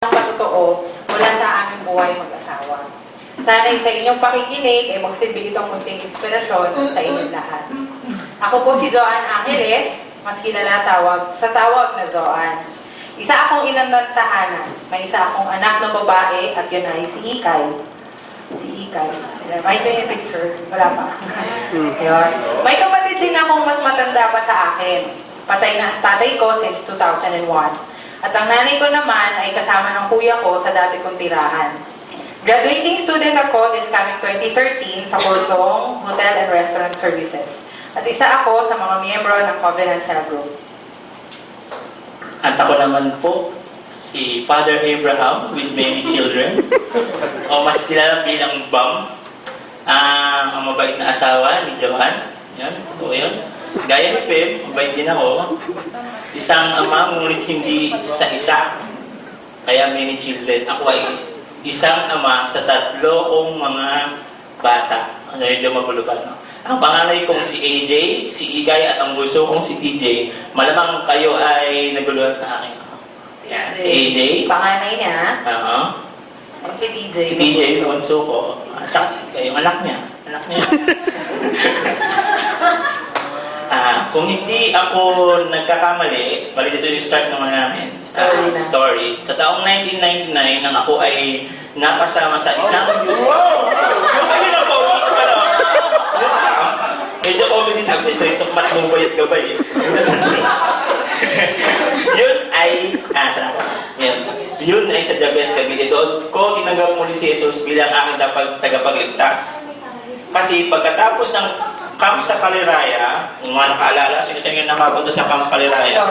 patotoo mula sa aming buhay mag-asawa. Sana'y sa inyong pakikinig ay magsilbi itong munting inspirasyon sa inyong lahat. Ako po si Joanne Angeles, mas kilala sa tawag na Joanne. Isa akong ilang ng tahanan. May isa akong anak na babae at yun ay si Ikay. Si Ikay. May kayo yung picture? Wala pa. Yun. May kapatid din akong mas matanda pa sa akin. Patay na ang tatay ko since 2001. At ang nanay ko naman ay kasama ng kuya ko sa dati kong tirahan. Graduating student ako this coming 2013 sa kursong Hotel and Restaurant Services. At isa ako sa mga miyembro ng Covenant Cell Group. At ako naman po, si Father Abraham with many children. O mas kilala bilang Bam. Ang mabait na asawa ni Johan. Yan, ito yun. Gaya ni Pep, mabait din ako. Isang ama, ngunit hindi sa isa. Kaya many children. Ako ay isang ama sa 3 kong mga bata. Medyo magulo pa, no? Ang panganay kong si AJ, si Igay, at ang bunso kong si TJ. Malamang kayo ay naguluhan sa akin. Yan, si AJ. Panganay niya. Oo. At si TJ. Si TJ, yung bunso ko. Siya, yung anak niya. Anak niya. Kung hindi ako nagkakamali, bali dito yung start naman namin. Story. Sa taong 1999, nang ako ay napasama sa isang ayun ako, medyo comedy tag, straight to matmong bayat gabay. Yun ay, yun ay sa The Best Cavite. Doon ko tinanggap muli si Jesus bilang aking tagapagligtas. Kasi pagkatapos ng camp sa Kaliraya, kung mga nakaalala, sino siya yung nakapunta sa camp Kaliraya?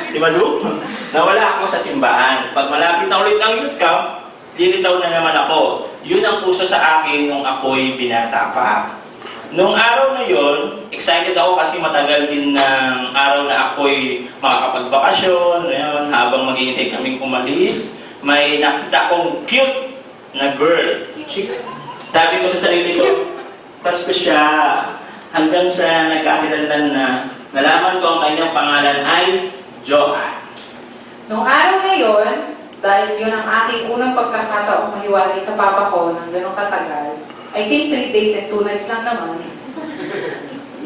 Di ba, Lu? Nawala ako sa simbahan. Pag malapit na ulit ang youth camp, lilitaw na naman ako. Yun ang puso sa akin nung ako'y binata pa. Nung araw na yon, excited ako kasi matagal din ng araw na ako'y makakapagbakasyon. Ngayon, habang maghihintay kaming umalis, may nakita kong cute na girl. Sabi ko sa sarili ko, Pasko siya. Hanggang sa nagkakilanlan na nalaman ko ang kanyang pangalan ay Joanne. Noong araw na yon, dahil yun ang aking unang pagkakataong mahiwalay sa papa ko ng ganong katagal, I think 3 days and 2 nights lang naman.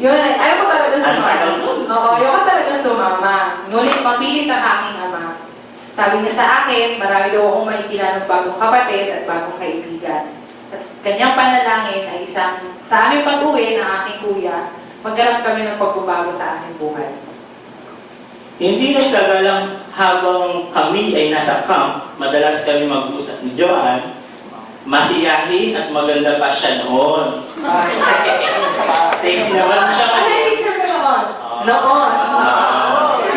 Yun ay, ayaw ko talaga sumama. Oo, ayaw ko talaga sumama. Ngunit mapilit ang aking ama. Sabi niya sa akin, marami daw akong makikilala ng bagong kapatid at bagong kaibigan. At kanyang panalangin ay isang, sa aming pag-uwi ng aking kuya, magkaroon kami ng pagbabago sa aming buhay. Hindi nagtagalang habang kami ay nasa camp, madalas kami mag-usap ni Joanne, masiyahin at maganda pa siya noon. Sexy naman siya. Ano yung picture ko noon? Noon.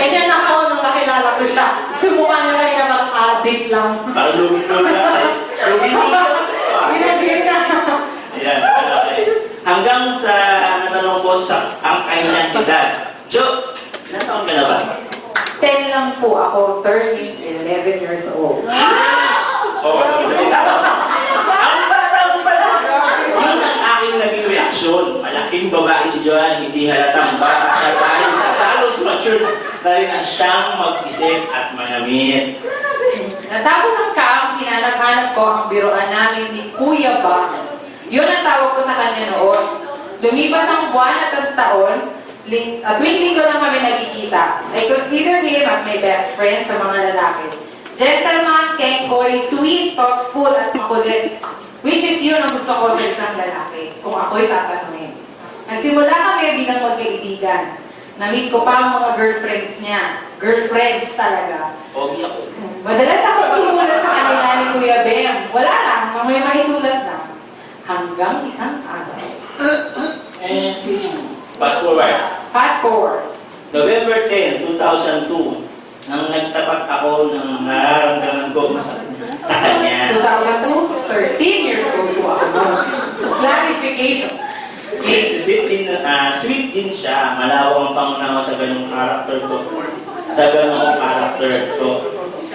Ganyan ako nung nakilala ko siya. Sumukha niya lang yung mga addict lang. Parang lumit-lumit lang sa'yo. Lumit-lumit lang sa'yo. Ginagin ka. Ayan, okay. Hanggang sa natanong ko sa ang kanyang edad. Jo, ilan taon ka na ba? 10 lang po ako, turning 11 years old. Oo, sabi ang bata mo pala! Yun ang aking naging reaksyon. Malaking babae si Joanne, hindi halatang bata siya dahil sa talos mature dahil na siyang mag-isip at manamit. Natapos ang camp, hinanap-hanap ko ang biroan namin ni Kuya Ba. Yun ang tawag ko sa kanya noon. Lumipas ang buwan at ang taon, tuwing linggo lang kami nagkikita. I consider him as my best friend sa mga lalaki. Gentleman, kengkoy, sweet, thoughtful, at makulit. Which is yun ang gusto ko sa isang lalaki, kung ako'y tatanungin. Nagsimula kami bilang magkaibigan. Na-miss ko pa ang mga girlfriends niya. Girlfriends talaga. Pogi ako. Madalas ako sumulat sa kanila ni Kuya Bem. Wala lang, may maisulat lang. Hanggang isang araw. And fast forward. Fast forward. November 10, 2002, nang nagtapat ako ng nararamdaman ko sa kanya. 2002, 13 years old po ako. Clarification. Sweet din siya. Malawang pangunawa sa ganung karakter ko. Sa ganung karakter ko.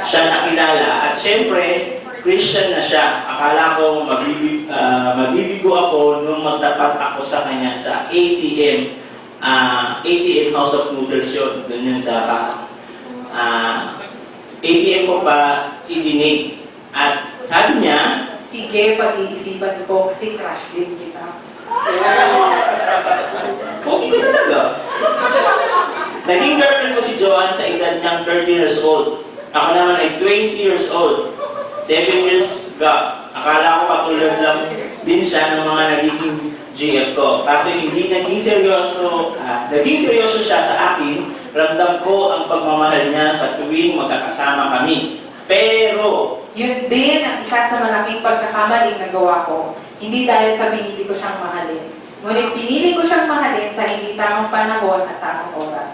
Siya nakilala. At syempre, Christian na siya. Akala ko mabibigo ako nung magtapat ako sa kanya sa ATM. ATM House of Noodles yun. Doon yun sa ATM ko pa idinig. At sabi niya, Sige, pag-iisipan ko kasi crush din kita. okay ko talaga. Naging girlfriend ko si Joanne sa edad niyang 30 years old. Ako naman ay 20 years old. 7 years gap. Akala ko katulad lang din siya ng mga nagiging GF ko. Kaso hindi naging seryoso siya sa akin. Ramdam ko ang pagmamahal niya sa tuwing magkakasama kami. Pero, Yun din ang isa sa malaking pagkakamaling nagawa ko. Hindi dahil sa pinili ko siyang mahalin. Ngunit pinili ko siyang mahalin sa hindi tamang panahon at tamang oras.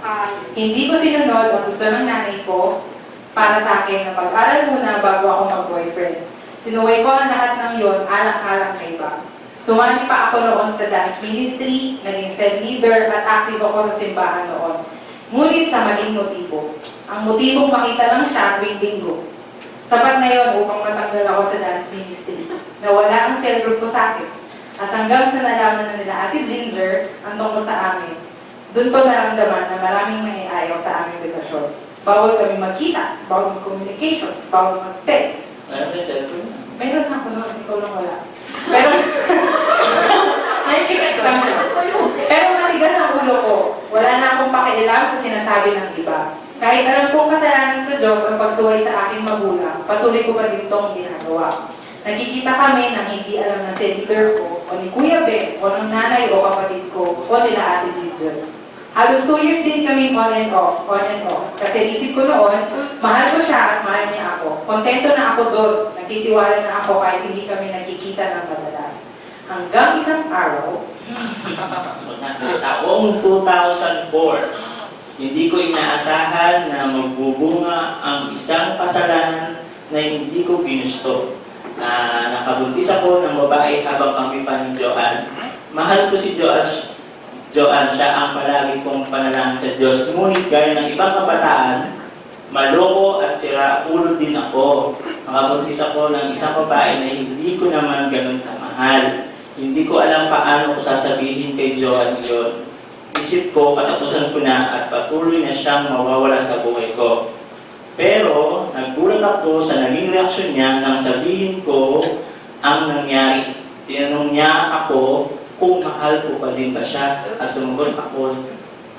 Hindi ko sinunod ang gusto ng nanay ko para sa akin na pag-aral muna bago ako mag-boyfriend. Sinuway ko ang lahat ng yon alang-alang kay Bob. Sumali pa ako noon sa dance ministry, naging cell leader at active ako sa simbahan noon. Ngunit sa maling motibo. Ang motibong makita lang siya tuwing linggo. Sapat na yon upang matanggal ako sa dance ministry. Nawala ang cell group ko sa akin. At hanggang sa nalaman na nila Ate Ginger ang tungkol sa amin, doon ko naramdaman na maraming may ayaw sa aming relasyon. Bawal kami magkita, bawal mag-communication, bawal mag-text. ano na cellphone? Meron na ako noon, ikaw lang wala. Pero, nakikitext lang siya. Pero matigas ang ulo ko. Wala na akong pakialam sa sinasabi ng iba. Kahit alam kong kasalanan sa Diyos ang pagsuway sa aking magulang, patuloy ko pa din itong ginagawa. Nakikita kami ng hindi alam ng senator ko, o ni Kuya Ben, o ng nanay o kapatid ko, o nila Ate Ginger. Halos 2 years din kami on and off. Kasi isip ko noon, mahal ko siya at mahal niya ako. Kontento na ako doon, nagtitiwala na ako kahit hindi kami nagkikita ng madalas. Hanggang isang araw, Taong 2004, hindi ko inaasahan na magbubunga ang isang kasalanan na hindi ko ginusto. Nakabuntis ako ng babae habang kami pa ni Joanne. Mahal ko si Joanne, siya ang palagi kong panalangin sa Diyos. Ngunit gaya ng ibang kabataan, maloko at sira ulo din ako. Nakabuntis ako ng isang babae na hindi ko naman ganun kamahal. Hindi ko alam paano ko sasabihin kay Joanne yun. Isip ko, katapusan ko na at patuloy na siyang mawawala sa buhay ko. Pero, naggulat ako sa naging reaksyon niya nang sabihin ko ang nangyari. Tinanong niya ako kung mahal ko pa din ba siya. At sumagot ako,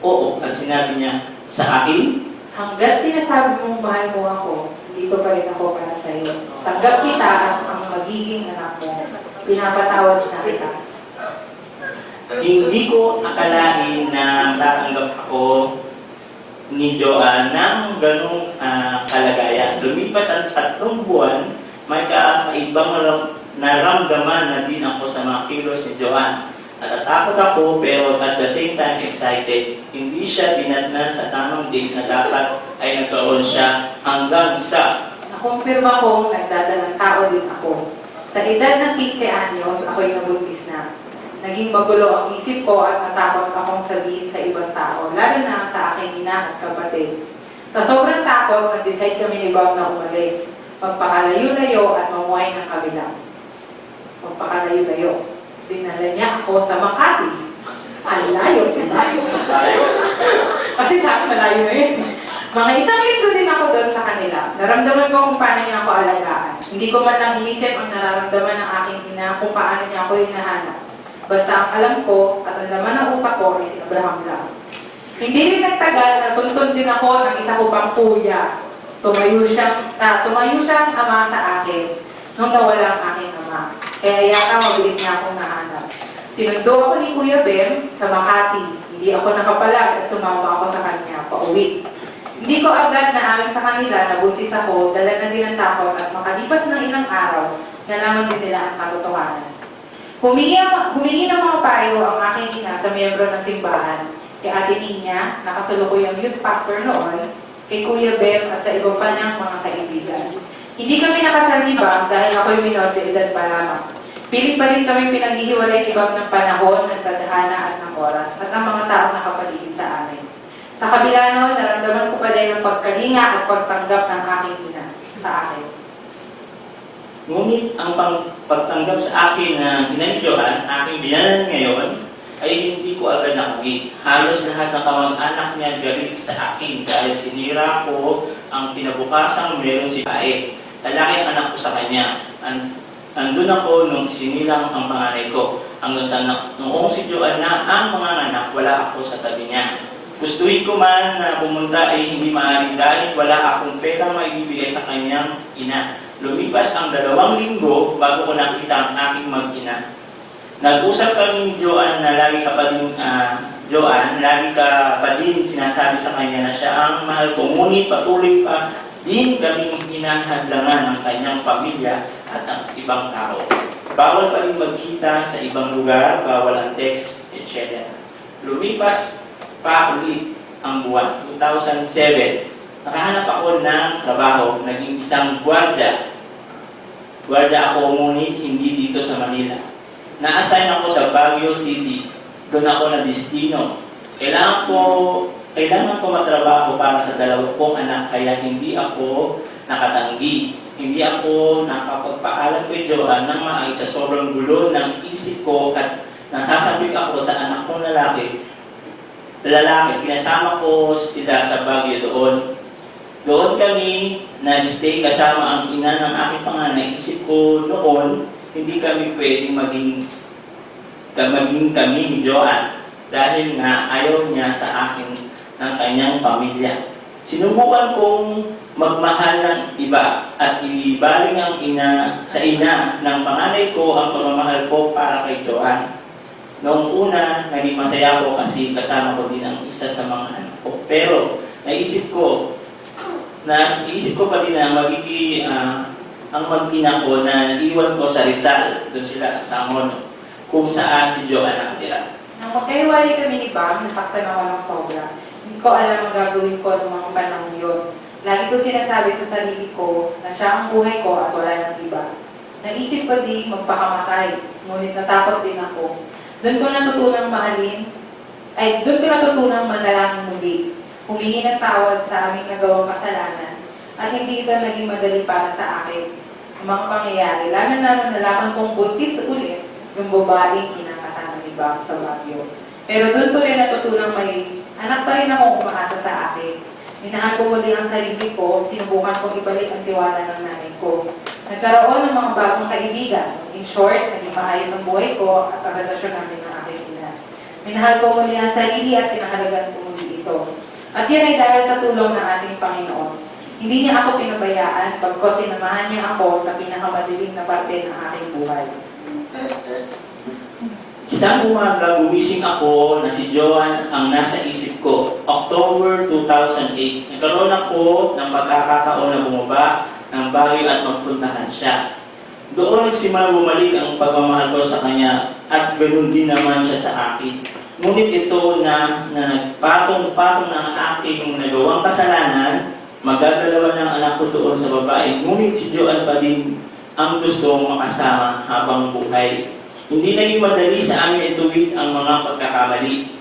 oo. At sinabi niya, sa akin? hanggat sinasabi mong mahal mo ako, dito pa rin ako para sa iyo. Tanggap kita at ang magiging anak mo. Pinapatawad na kita. Hindi ko akalain na tatanggap ako ni Joanne ng ganong kalagayan. Lumipas ang 3 buwan, may kakaibang naramdaman na din ako sa mga kilos ni Joanne. Natatakot ako pero at the same time excited. Hindi siya tinatnan sa tamang date na dapat ay nagkaroon siya hanggang sa Nakumpirma kong nagdadalang tao din ako. Sa edad ng 15 anyos, ako'y nabuntis na. Naging magulo ang isip ko at natakot akong sabihin sa ibang tao, lalo na sa aking ina at kapatid. Sa sobrang takot, nag-decide kami ni Bob na umalis. Magpakalayo-layo at mamuhay ng kabila. Magpakalayo-layo. Dinala niya ako sa Makati. Ang layo. Kasi sa akin, malayo na yun. Mga isang linggo din ako doon sa kanila. Naramdaman ko kung paano niya ako alagaan. Hindi ko man lang inisip ang nararamdaman ng aking ina kung paano niya ako hinahanap. Basta ang alam ko at ang laman ng utak ko ay si Abraham lang. Hindi rin nagtagal, natuntun din ako ng isa ko pang kuya. Tumayo siyang ama sa akin nung nawala ang aking ama. Kaya yata mabilis niya akong nahanap. Sinundo ako ni Kuya Ben sa Makati. Hindi ako nakapalag at sumama ako sa kanya pauwi. Hindi ko agad na amin sa kanila na buntis ako, dala na din ang takot at makalipas ng ilang araw, nalaman din nila ang katotohanan. Humingi ng mga payo ang aking ina sa miyembro ng simbahan, kay Ate Nina, nakasalukuyang youth pastor noon, kay Kuya Bem at sa iba pa niyang mga kaibigan. Hindi kami nakasalibang dahil ako'y minor de edad pa lamang. Pilit pa din kami pinaghihiwalay ni Bob ng panahon, ng tadhana at ng oras, at ng mga taong nakapaligid sa amin. Sa kabila noon, naramdaman ko pa din ang pagkalinga at pagtanggap ng aking ina sa akin. Ngunit ang pagtanggap sa akin ng ina ni Joanne, aking binanan ngayon, ay hindi ko agad nakamit. Halos lahat ng kamag-anak niya galit sa akin dahil sinira ko ang pinabukasang meron si Pae. Lalaki ang anak ko sa kanya. Andun ako nung sinilang ang panganay ko. Hanggang sa noong si Joan na ang mga anak, wala ako sa tabi niya. Gustuhin ko man na pumunta ay hindi maaari dahil wala akong pera maibibigay sa kanyang ina. Lumipas ang 2 linggo bago ko nakita ang aking mag-ina. Nag-usap kami ni Joan na lagi ka pa din sinasabi sa kanya na siya ang mahal ko. Ngunit patuloy pa din kaming hinahadlangan ng kanyang pamilya at ang ibang tao. Bawal pa rin magkita sa ibang lugar, bawal ang text, etc. Lumipas pa ulit ang buwan, 2007. Nakahanap ako ng trabaho, naging isang gwardiya. Gwardiya ako, ngunit hindi dito sa Manila. Na-assign ako sa Baguio City. Doon ako na destino. Kailangan ko matrabaho para sa 2 kong anak, kaya hindi ako nakatanggi. Hindi ako nakapagpaalam kay Joan ng maayos sa sobrang gulo ng isip ko at nasasabik ako sa anak kong lalaki. Pinasama ko sila sa Baguio doon. Doon kami nag-stay kasama ang ina ng aking panganay. Isip ko noon, hindi kami pwedeng maging kami ni Joan dahil nga ayaw niya sa akin ng kanyang pamilya. Sinubukan kong magmahal ng iba at ibaling ang sa ina ng panganay ko ang pagmamahal ko para kay Joan. Noong una, naging masaya ko kasi kasama ko din ang isa sa mga anak ko. Pero naisip ko pa din na magiging ang mag-ina ko na iwan ko sa Rizal, doon sila sa Mono, kung saan si Joan nakatira. Nang magkahiwalay kami ni Bam, nasaktan ako ng sobra. Hindi ko alam ang gagawin ko noong mga panahon yun. Lagi ko sinasabi sa sarili ko na siya ang buhay ko at wala ng iba. Naisip ko din magpakamatay, ngunit natakot din ako. Doon ko natutunang manalangin muli. Humingi ng tawad sa aming nagawang kasalanan at hindi ito naging madali para sa akin. Ang mga pangyayari, lalo na nalaman kong buntis ulit yung babaeng kinakasama ni Bam sa Baguio. Pero doon ko rin natutunang may anak pa rin akong umaasa sa akin. Minahal ko muli ang sarili ko, sinubukan kong ibalik ang tiwala ng nanay ko. Nagkaroon ng mga bagong kaibigan. In short, naging maayos ang buhay ko at ang relasyon namin ng aking ina. Minahal ko muli ang sarili at pinahalagan ko muli ito. At yan ay dahil sa tulong ng ating Panginoon. Hindi niya ako pinabayaan, pagkos sinamahan niya ako sa pinakamadilim na parte ng aking buhay. Isang umaga, gumising ako na si Joan ang nasa isip ko. October 2008, nagkaroon ako ng pagkakataon na bumaba ng Baguio at magpuntahan siya. Doon nagsimula bumalik ang pagmamahal ko sa kanya at ganoon din naman siya sa akin. Ngunit ito na nagpatong-patong ng aking nagawang kasalanan, magagalawan ng anak ko doon sa babae. Ngunit si Joan pa din ang gustong makasama habang buhay. Hindi naging madali sa amin ituwid ang mga pagkakamali.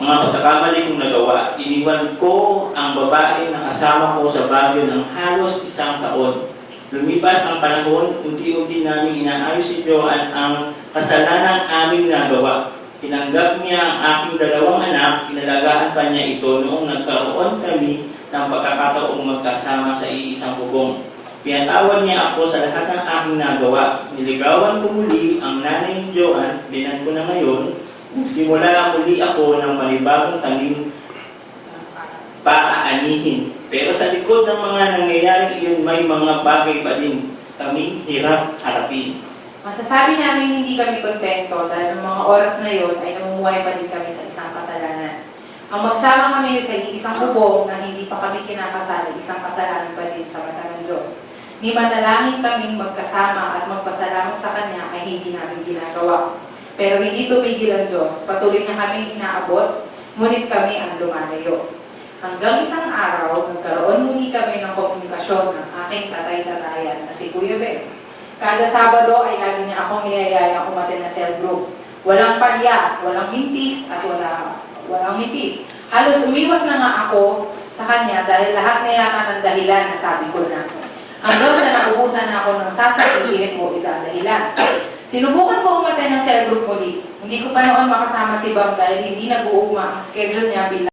Mga pagkakamali kong nagawa. Iniwan ko ang babae na kasama ko sa Baguio ng halos 1 taon. Lumipas ang panahon, unti-unti namin inaayos si Joan ang kasalanan aming nagawa. Tinanggap niya ang aking 2 anak, inalagaan pa niya ito noong nagkaroon kami ng pagkakataong magkasama sa iisang bubong. Pinatawad niya ako sa lahat ng aking nagawa. Niligawan ko muli ang nanay ni Joan, binan ko na ngayon. Nagsimula muli ako ng panibagong tanim paaanihin. Pero sa likod ng mga nangyayari iyon, may mga bagay pa din kaming hirap harapin. Masasabi namin hindi kami kontento dahil ng mga oras na yun ay namumuhay pa din kami sa isang kasalanan. Ang magsama kami sa isang bubong na hindi pa kami kinakasal, isang kasalanan pa din sa mata ng Diyos. Ni manalangin kaming magkasama at magpasalamat sa Kanya ay hindi namin ginagawa. Pero hindi tumigil ang Diyos. Patuloy na kaming inaabot, ngunit kami ang lumalayo. Hanggang isang araw, nagkaroon muli kami ng komunikasyon ng aking tatay-tatayan na si Kuya Ben. Kada Sabado ay lagi niya akong niyayaya umatin na cell group. Walang palya, walang mintis, at walang mitis. Halos umiwas na nga ako sa kanya dahil lahat na yata ng dahilan na sabi ko na. Hanggang sa naubusan na ako ng sasabihin mo idadahilan. Sinubukan ko umatin ng cell group muli. Hindi ko pa noon makasama si Bam dahil hindi nag-uugma ang schedule niya bilang